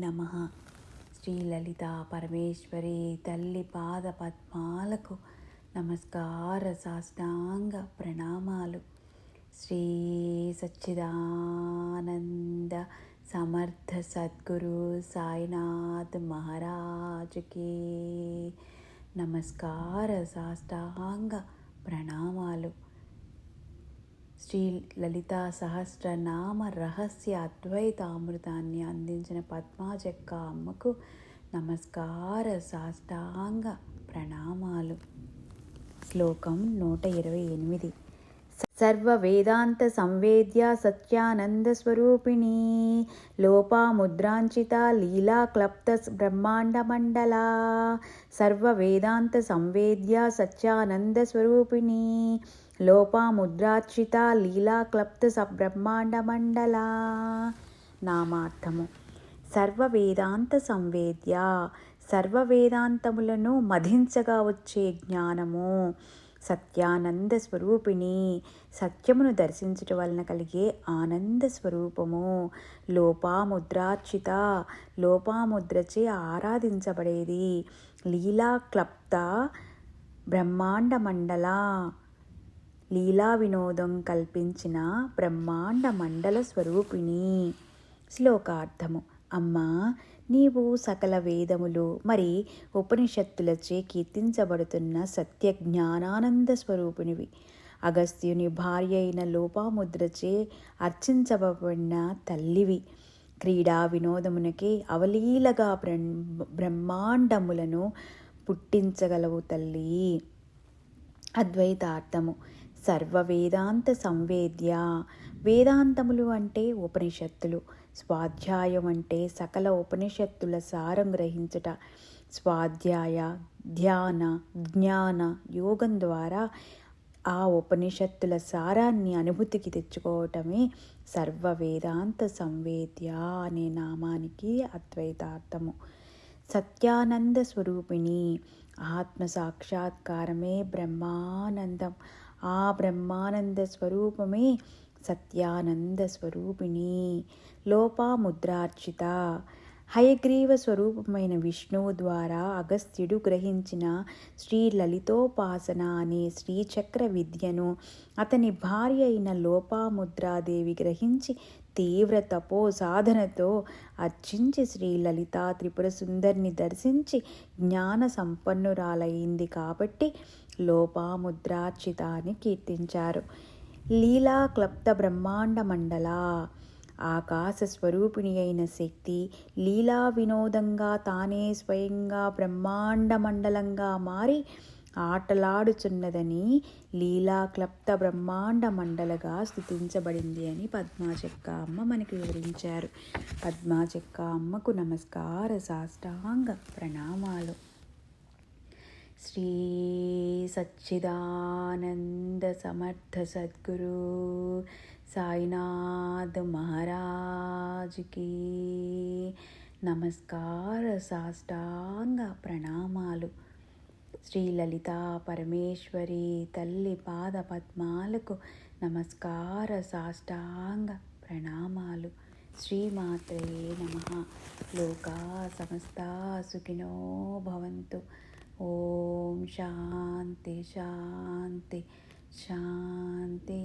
నమః. శ్రీ లలితా పరమేశ్వరి తల్లి పాద పద్మాలకు నమస్కార సాష్టాంగ ప్రణామాలు. శ్రీ సచ్చిదానంద సమర్థ సద్గురు సాయినాథ్ మహారాజుకి నమస్కార సాష్టాంగ ప్రణామాలు. శ్రీ లలితా సహస్రనామ రహస్య అద్వైతామృతాన్ని అందించిన పద్మాజక్క అమ్మకు నమస్కార సాష్టాంగ ప్రణామాలు. శ్లోకం 128. సర్వ వేదాంత సంవేద్య సత్యానంద స్వరూపిణి లోపాముద్రాంచిత లీలా క్లప్త బ్రహ్మాండ మండల. సర్వ వేదాంత సంవేద్య సత్యానంద స్వరూపిణి లోపాముద్రార్చిత లీలా క్లప్త బ్రహ్మాండ మండల. నామార్థము: సర్వ వేదాంత సంవేద్య, సర్వ వేదాంతములను మధించగా వచ్చే జ్ఞానము. సత్యానంద స్వరూపిణి, సత్యమును దర్శించుట వలన కలిగే ఆనంద స్వరూపము. లోపాముద్రార్చిత, లోపాముద్రచే ఆరాధించబడేది. లీలా క్లప్త బ్రహ్మాండ మండల, లీలా వినోదం కల్పించిన బ్రహ్మాండ మండల స్వరూపిణి. శ్లోకార్థము: అమ్మా, నీవు సకల వేదములు మరి ఉపనిషత్తులచే కీర్తించబడుతున్న సత్య జ్ఞానానంద స్వరూపిణివి. అగస్త్యుని భార్య అయిన లోపాముద్రచే అర్చించబడిన తల్లివి. క్రీడా వినోదమునకే అవలీలగా బ్రహ్మాండములను పుట్టించగలవు తల్లి. అద్వైతార్థము: సర్వ వేదాంత సంవేద్య, వేదాంతములు అంటే ఉపనిషత్తులు. స్వాధ్యాయం అంటే సకల ఉపనిషత్తుల సారం గ్రహించుట. స్వాధ్యాయ, ధ్యాన, జ్ఞాన యోగం ద్వారా ఆ ఉపనిషత్తుల సారాన్ని అనుభూతికి తెచ్చుకోవటమే సర్వ వేదాంత సంవేద్య అనే నామానికి అద్వైతార్థము. సత్యానంద స్వరూపిణి, ఆత్మ సాక్షాత్కారమే బ్రహ్మానందం. ఆ బ్రహ్మానంద స్వరూపమే సత్యానంద స్వరూపిణి. లోపాముద్రార్చిత, హయగ్రీవ స్వరూపమైన విష్ణువు ద్వారా అగస్త్యుడు గ్రహించిన శ్రీ లలితోపాసన అనే శ్రీచక్ర విద్యను అతని భార్య అయిన లోపాముద్రాదేవి గ్రహించి తీవ్ర తపో సాధనతో అర్చించి శ్రీ లలితా త్రిపుర సుందరిని దర్శించి జ్ఞాన సంపన్నురాలైంది కాబట్టి లోపాముద్రార్చిత అని కీర్తించారు. లీలా క్లప్త బ్రహ్మాండ మండల, ఆకాశ స్వరూపిణి అయిన శక్తి లీలా వినోదంగా తానే స్వయంగా బ్రహ్మాండ మండలంగా మారి ఆటలాడుచున్నదని లీలా క్లప్త బ్రహ్మాండ మండలగా స్తుతించబడింది అని పద్మాజక్క అమ్మ మనకి వివరించారు. పద్మాజక్క అమ్మకు నమస్కార సాష్టాంగ ప్రణామాలు. శ్రీ సచ్చిదానంద సమర్థ సద్గురు సాయినాథ్ మహారాజుకి నమస్కార సాష్టాంగ ప్రణామాలు. శ్రీ లలితా పరమేశ్వరి తల్లి పాద పద్మాలకు నమస్కార సాష్టాంగ ప్రణామాలు. శ్రీమాత్రే నమః. లోకా సమస్తా సుఖినో భవంతు. ఓం శాంతి శాంతి శాంతి.